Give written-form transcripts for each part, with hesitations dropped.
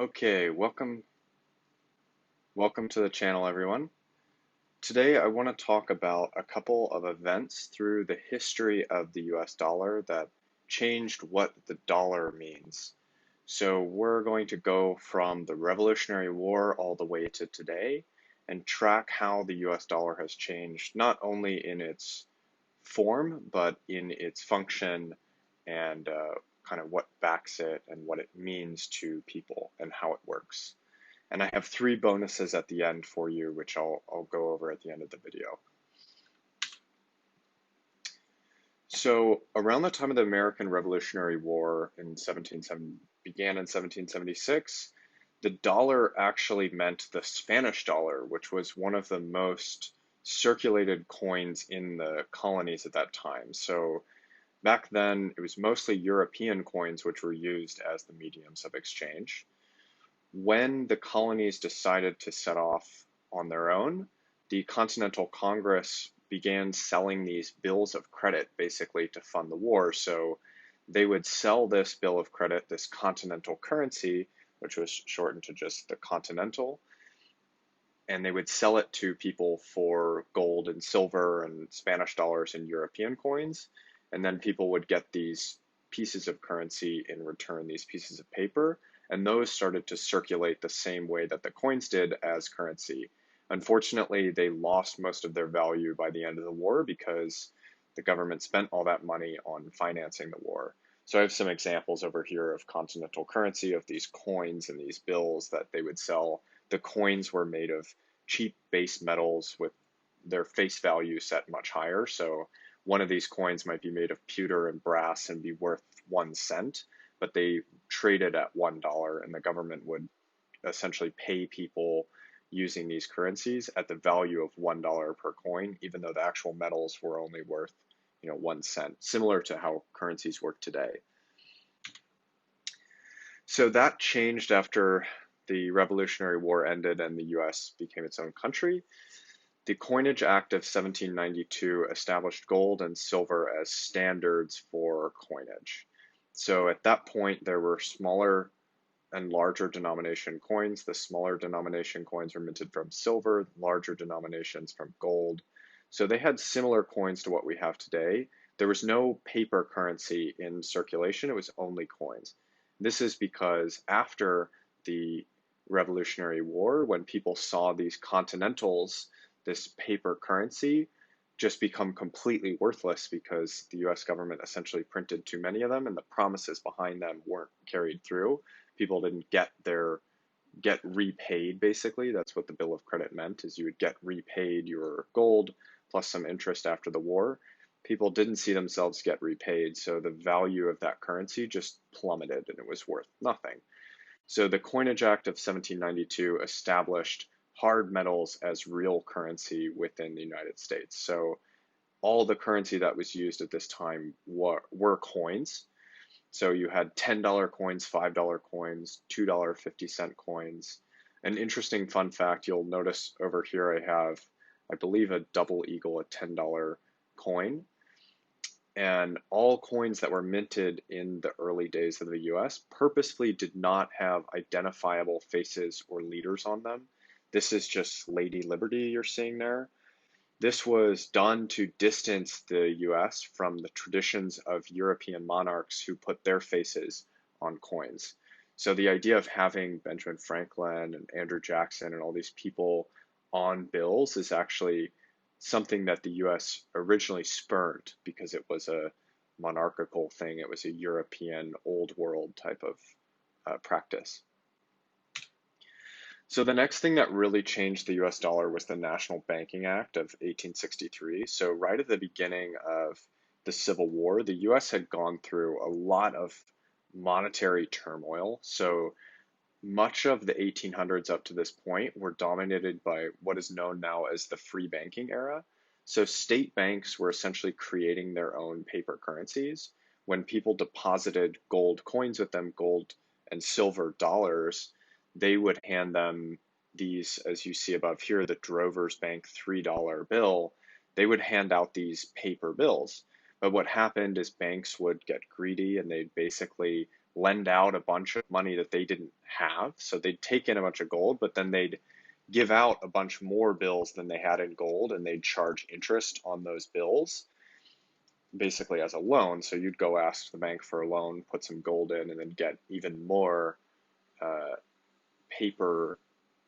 Okay, welcome to the channel, everyone. Today I want to talk about a couple of events through the history of the US dollar that changed what the dollar means. So we're going to go from the Revolutionary War all the way to today and track how the US dollar has changed, not only in its form, but in its function and kind of what backs it and what it means to people and how it works. And I have three bonuses at the end for you, which I'll go over at the end of the video. So around the time of the American Revolutionary War began in 1776, the dollar actually meant the Spanish dollar, which was one of the most circulated coins in the colonies at that time. So back then, it was mostly European coins which were used as the mediums of exchange. When the colonies decided to set off on their own, the Continental Congress began selling these bills of credit basically to fund the war. So they would sell this bill of credit, this continental currency, which was shortened to just the Continental, and they would sell it to people for gold and silver and Spanish dollars and European coins. And then people would get these pieces of currency in return, these pieces of paper, and those started to circulate the same way that the coins did as currency. Unfortunately, they lost most of their value by the end of the war because the government spent all that money on financing the war. So I have some examples over here of continental currency, of these coins and these bills that they would sell. The coins were made of cheap base metals with their face value set much higher. So one of these coins might be made of pewter and brass and be worth 1 cent, but they traded at $1, and the government would essentially pay people using these currencies at the value of $1 per coin, even though the actual metals were only worth 1 cent, similar to how currencies work today. So that changed after the Revolutionary War ended and the US became its own country. The Coinage Act of 1792 established gold and silver as standards for coinage. So at that point, there were smaller and larger denomination coins. The smaller denomination coins were minted from silver, larger denominations from gold. So they had similar coins to what we have today. There was no paper currency in circulation, it was only coins. This is because after the Revolutionary War, when people saw these continentals, this paper currency, just become completely worthless because the US government essentially printed too many of them and the promises behind them weren't carried through. People didn't get repaid, basically. That's what the bill of credit meant, is you would get repaid your gold plus some interest after the war. People didn't see themselves get repaid, so the value of that currency just plummeted and it was worth nothing. So the Coinage Act of 1792 established hard metals as real currency within the United States. So all the currency that was used at this time were coins. So you had $10 coins, $5 coins, $2 50-cent coins. An interesting fun fact, you'll notice over here I have, I believe, a double eagle, a $10 coin. And all coins that were minted in the early days of the US purposefully did not have identifiable faces or leaders on them. This is just Lady Liberty you're seeing there. This was done to distance the US from the traditions of European monarchs who put their faces on coins. So the idea of having Benjamin Franklin and Andrew Jackson and all these people on bills is actually something that the US originally spurned because it was a monarchical thing. It was a European old world type of practice. So the next thing that really changed the US dollar was the National Banking Act of 1863. So right at the beginning of the Civil War, the US had gone through a lot of monetary turmoil. So much of the 1800s up to this point were dominated by what is known now as the free banking era. So state banks were essentially creating their own paper currencies. When people deposited gold coins with them, gold and silver dollars, they would hand them these, as you see above here, the Drovers Bank $3 bill. They would hand out these paper bills. But what happened is banks would get greedy and they'd basically lend out a bunch of money that they didn't have. So they'd take in a bunch of gold, but then they'd give out a bunch more bills than they had in gold, and they'd charge interest on those bills basically as a loan. So you'd go ask the bank for a loan, put some gold in, and then get even more uh, paper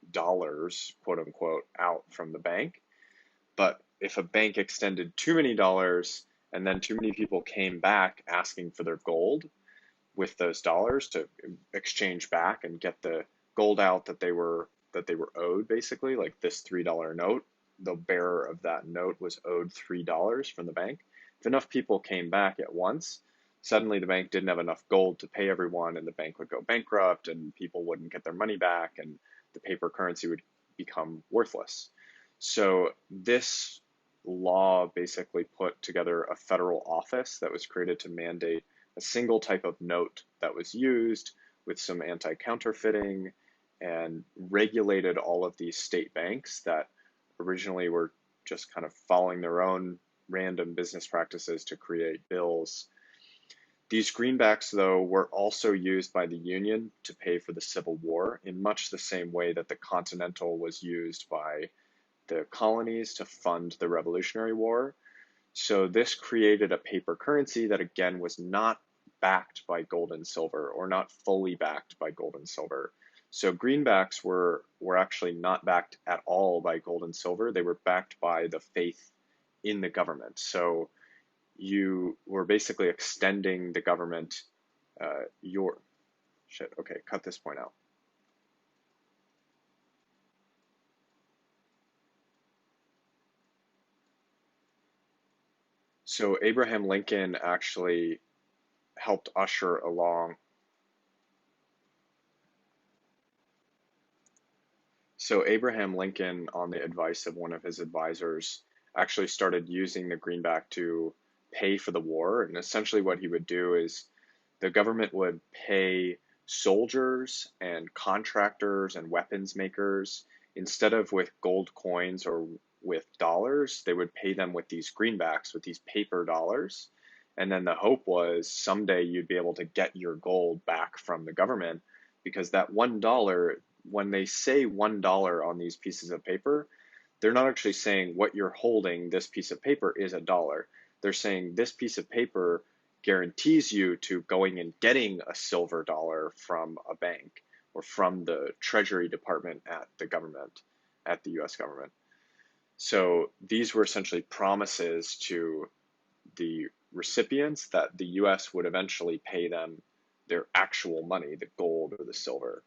dollars, quote unquote, out from the bank. But if a bank extended too many dollars and then too many people came back asking for their gold with those dollars to exchange back and get the gold out that they were owed, basically, like this $3 note, the bearer of that note was owed $3 from the bank. If enough people came back at once, suddenly the bank didn't have enough gold to pay everyone, and the bank would go bankrupt, and people wouldn't get their money back, and the paper currency would become worthless. So this law basically put together a federal office that was created to mandate a single type of note that was used with some anti-counterfeiting, and regulated all of these state banks that originally were just kind of following their own random business practices to create bills. These greenbacks, though, were also used by the Union to pay for the Civil War in much the same way that the Continental was used by the colonies to fund the Revolutionary War. So this created a paper currency that, again, was not backed by gold and silver, or not fully backed by gold and silver. So greenbacks were actually not backed at all by gold and silver. They were backed by the faith in the government. So you were basically extending the government your shit. Okay, cut this point out. So Abraham Lincoln actually helped usher along. So Abraham Lincoln, on the advice of one of his advisors, actually started using the greenback to pay for the war. And essentially what he would do is the government would pay soldiers and contractors and weapons makers, instead of with gold coins or with dollars, they would pay them with these greenbacks, with these paper dollars. And then the hope was someday you'd be able to get your gold back from the government, because that $1, when they say $1 on these pieces of paper, they're not actually saying what you're holding, this piece of paper, is a dollar. They're saying this piece of paper guarantees you to going and getting a silver dollar from a bank or from the Treasury Department at the government, at the US government. So these were essentially promises to the recipients that the US would eventually pay them their actual money, the gold or the silver.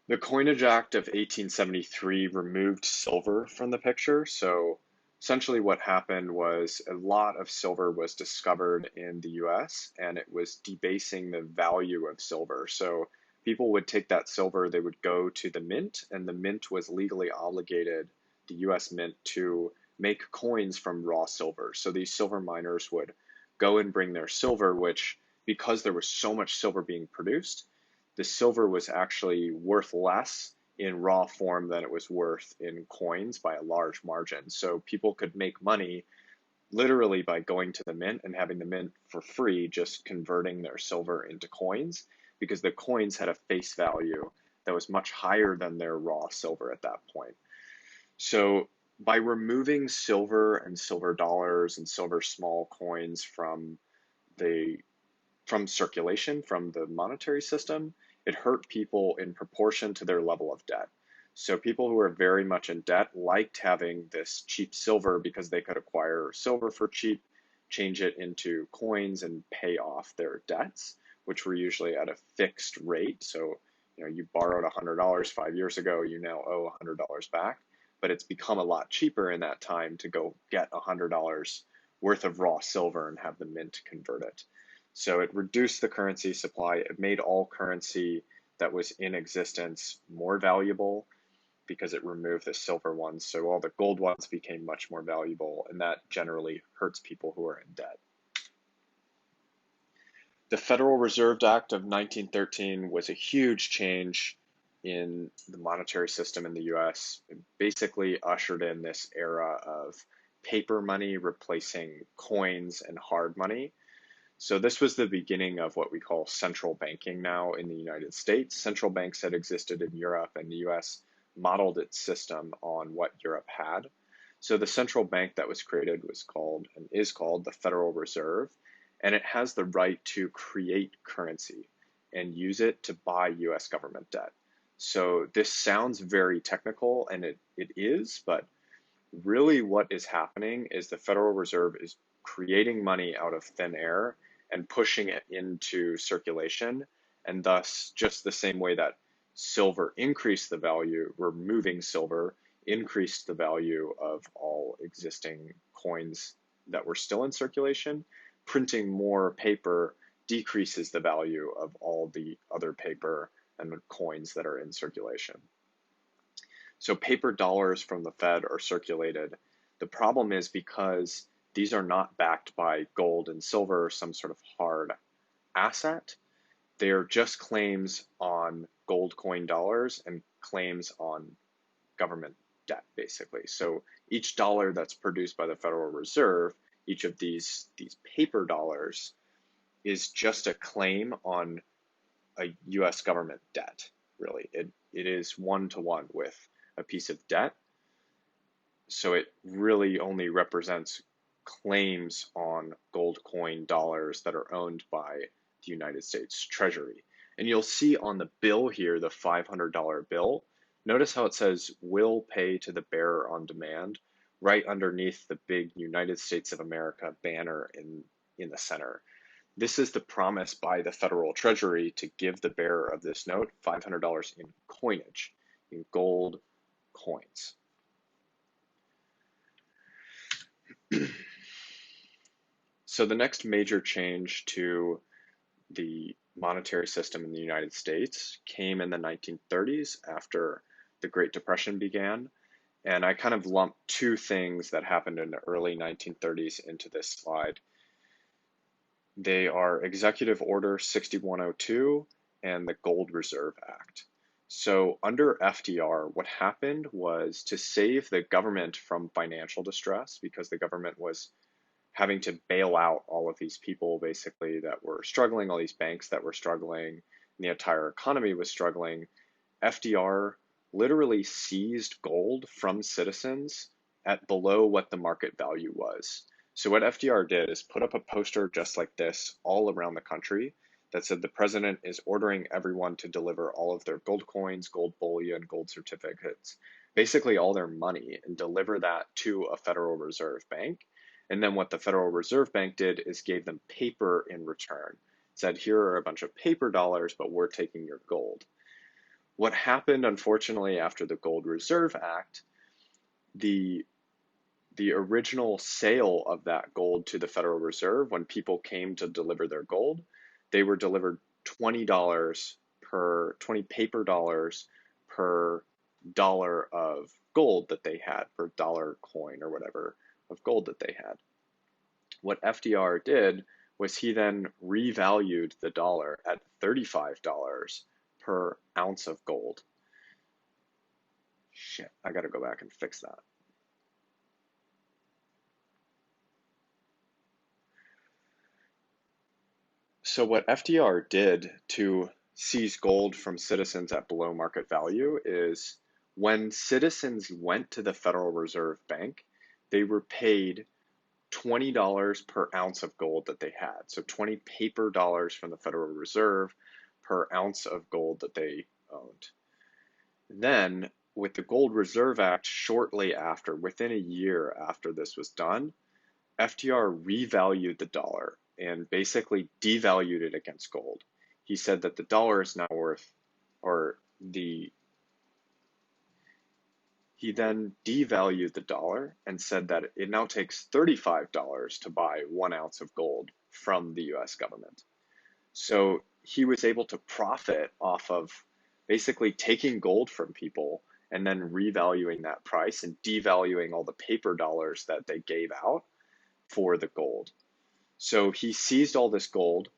The Coinage Act of 1873 removed silver from the picture. So essentially what happened was a lot of silver was discovered in the US, and it was debasing the value of silver. So people would take that silver, they would go to the mint, and the mint was legally obligated, the US mint, to make coins from raw silver. So these silver miners would go and bring their silver, which, because there was so much silver being produced, the silver was actually worth less in raw form than it was worth in coins by a large margin. So people could make money literally by going to the mint and having the mint for free, just converting their silver into coins, because the coins had a face value that was much higher than their raw silver at that point. So by removing silver and silver dollars and silver small coins from circulation, from the monetary system, it hurt people in proportion to their level of debt. So people who were very much in debt liked having this cheap silver because they could acquire silver for cheap, change it into coins, and pay off their debts, which were usually at a fixed rate. So, you borrowed $100 5 years ago, you now owe $100 back, but it's become a lot cheaper in that time to go get $100 worth of raw silver and have the mint convert it. So it reduced the currency supply. It made all currency that was in existence more valuable because it removed the silver ones. So all the gold ones became much more valuable, and that generally hurts people who are in debt. The Federal Reserve Act of 1913 was a huge change in the monetary system in the US. It basically ushered in this era of paper money replacing coins and hard money. So this was the beginning of what we call central banking now in the United States. Central banks had existed in Europe, and the US modeled its system on what Europe had. So the central bank that was created was called and is called the Federal Reserve, and it has the right to create currency and use it to buy US government debt. So this sounds very technical, and it is, but really what is happening is the Federal Reserve is creating money out of thin air and pushing it into circulation. And thus, just the same way that silver increased the value, removing silver increased the value of all existing coins that were still in circulation. Printing more paper decreases the value of all the other paper and coins that are in circulation. So paper dollars from the Fed are circulated. The problem is because these are not backed by gold and silver or some sort of hard asset, they are just claims on gold coin dollars and claims on government debt, basically. So each dollar that's produced by the Federal Reserve, each of these paper dollars, is just a claim on a US government debt, really. It is one-to-one with a piece of debt. So it really only represents claims on gold coin dollars that are owned by the United States Treasury. And you'll see on the bill here, the $500 bill, notice how it says will pay to the bearer on demand right underneath the big United States of America banner in the center. This is the promise by the Federal Treasury to give the bearer of this note $500 in coinage, in gold coins. So the next major change to the monetary system in the United States came in the 1930s after the Great Depression began. And I kind of lumped two things that happened in the early 1930s into this slide. They are Executive Order 6102 and the Gold Reserve Act. So under FDR, what happened was to save the government from financial distress, because the government was having to bail out all of these people basically that were struggling, all these banks that were struggling, and the entire economy was struggling. FDR literally seized gold from citizens at below what the market value was. So what FDR did is put up a poster just like this all around the country that said the president is ordering everyone to deliver all of their gold coins, gold bullion, gold certificates, basically all their money, and deliver that to a Federal Reserve Bank. And then what the Federal Reserve Bank did is gave them paper in return. Said, here are a bunch of paper dollars, but we're taking your gold. What happened, unfortunately, after the Gold Reserve Act, the original sale of that gold to the Federal Reserve, when people came to deliver their gold, they were delivered $20 20 paper dollars per dollar of gold that they had, per dollar coin or whatever of gold that they had. What FDR did was he then revalued the dollar at $35 per ounce of gold. Shit, I gotta go back and fix that. So what FDR did to seize gold from citizens at below market value is when citizens went to the Federal Reserve Bank, they were paid $20 per ounce of gold that they had. So 20 paper dollars from the Federal Reserve per ounce of gold that they owned. Then with the Gold Reserve Act shortly after, within a year after this was done, FDR revalued the dollar and basically devalued it against gold. He said that the dollar is now worth, he then devalued the dollar and said that it now takes $35 to buy 1 ounce of gold from the US government. So he was able to profit off of basically taking gold from people and then revaluing that price and devaluing all the paper dollars that they gave out for the gold. So he seized all this gold,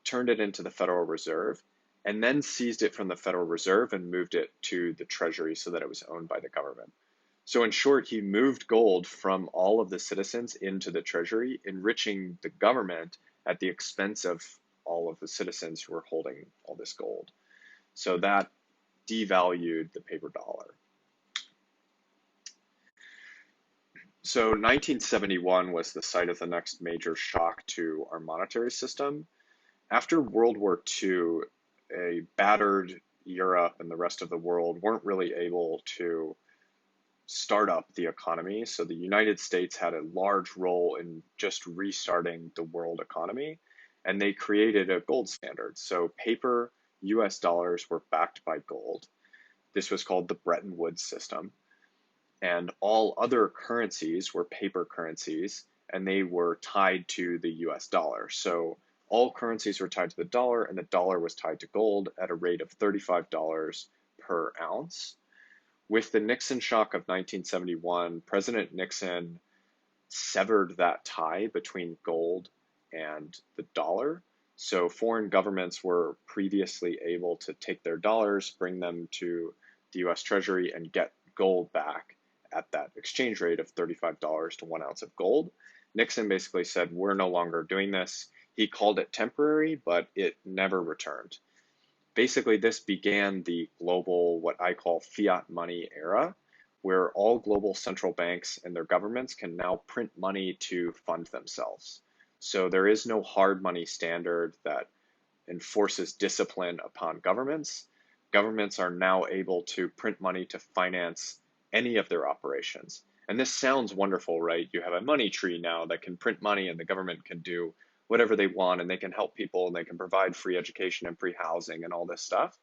turned it into the Federal Reserve, and then seized it from the Federal Reserve and moved it to the Treasury so that it was owned by the government. So in short, he moved gold from all of the citizens into the treasury, enriching the government at the expense of all of the citizens who were holding all this gold. So that devalued the paper dollar. So 1971 was the site of the next major shock to our monetary system. After World War II, a battered Europe and the rest of the world weren't really able to start up the economy. So the United States had a large role in just restarting the world economy, and they created a gold standard. So paper US dollars were backed by gold. This was called the Bretton Woods system. And all other currencies were paper currencies, and they were tied to the US dollar. So all currencies were tied to the dollar, and the dollar was tied to gold at a rate of $35 per ounce. With the Nixon shock of 1971, President Nixon severed that tie between gold and the dollar. So foreign governments were previously able to take their dollars, bring them to the US Treasury, and get gold back at that exchange rate of $35 to 1 ounce of gold. Nixon basically said, we're no longer doing this. He called it temporary, but it never returned. Basically, this began the global, what I call fiat money era, where all global central banks and their governments can now print money to fund themselves. So there is no hard money standard that enforces discipline upon governments. Governments are now able to print money to finance any of their operations. And this sounds wonderful, right? You have a money tree now that can print money, and the government can do whatever they want, and they can help people, and they can provide free education and free housing and all this stuff.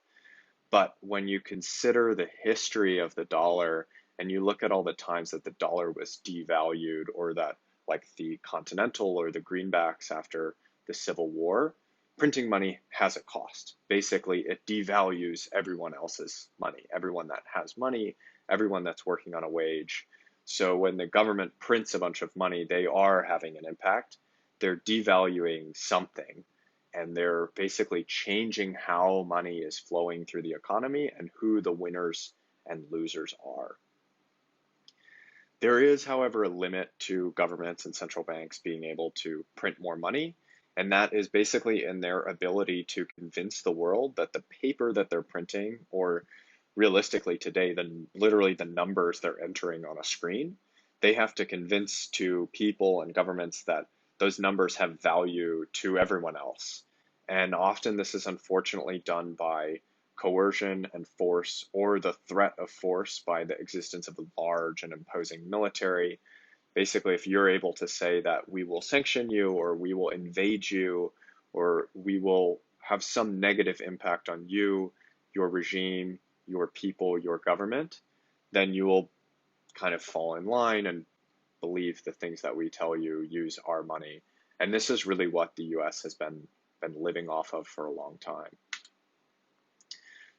But when you consider the history of the dollar and you look at all the times that the dollar was devalued, or that, like the Continental or the greenbacks after the Civil War, printing money has a cost. Basically, it devalues everyone else's money, everyone that has money, everyone that's working on a wage. So when the government prints a bunch of money, they are having an impact. They're devaluing something, and they're basically changing how money is flowing through the economy and who the winners and losers are. There is, however, a limit to governments and central banks being able to print more money, and that is basically in their ability to convince the world that the paper that they're printing, or realistically today, literally the numbers they're entering on a screen, they have to convince to people and governments that those numbers have value to everyone else. And often this is unfortunately done by coercion and force, or the threat of force by the existence of a large and imposing military. Basically, if you're able to say that we will sanction you, or we will invade you, or we will have some negative impact on you, your regime, your people, your government, then you will kind of fall in line and believe the things that we tell you, use our money. And this is really what the US has been living off of for a long time.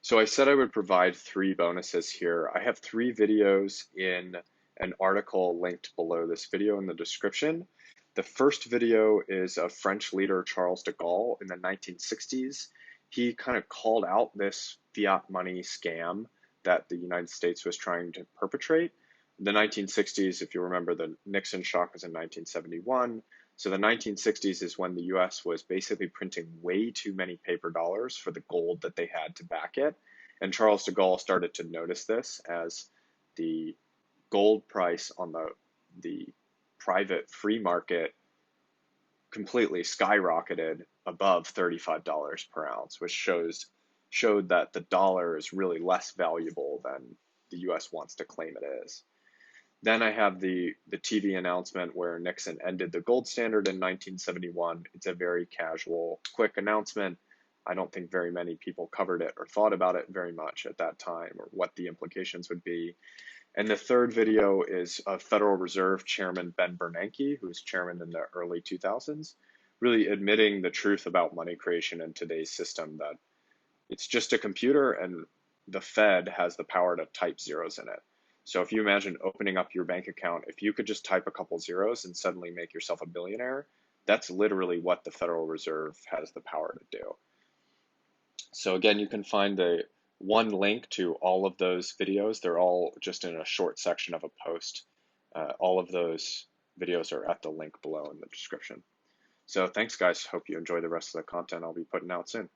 So I said I would provide 3 bonuses here. I have 3 videos in an article linked below this video in the description. The first video is of French leader Charles de Gaulle in the 1960s. He kind of called out this fiat money scam that the United States was trying to perpetrate. The 1960s, if you remember, the Nixon shock was in 1971. So the 1960s is when the US was basically printing way too many paper dollars for the gold that they had to back it. And Charles de Gaulle started to notice this as the gold price on the private free market completely skyrocketed above $35 per ounce, which showed that the dollar is really less valuable than the US wants to claim it is. Then I have the TV announcement where Nixon ended the gold standard in 1971. It's a very casual, quick announcement. I don't think very many people covered it or thought about it very much at that time, or what the implications would be. And the third video is of Federal Reserve Chairman Ben Bernanke, who was chairman in the early 2000s, really admitting the truth about money creation in today's system, that it's just a computer and the Fed has the power to type zeros in it. So if you imagine opening up your bank account, if you could just type a couple zeros and suddenly make yourself a billionaire, that's literally what the Federal Reserve has the power to do. So again, you can find the one link to all of those videos. They're all just in a short section of a post. All of those videos are at the link below in the description. So thanks, guys. Hope you enjoy the rest of the content I'll be putting out soon.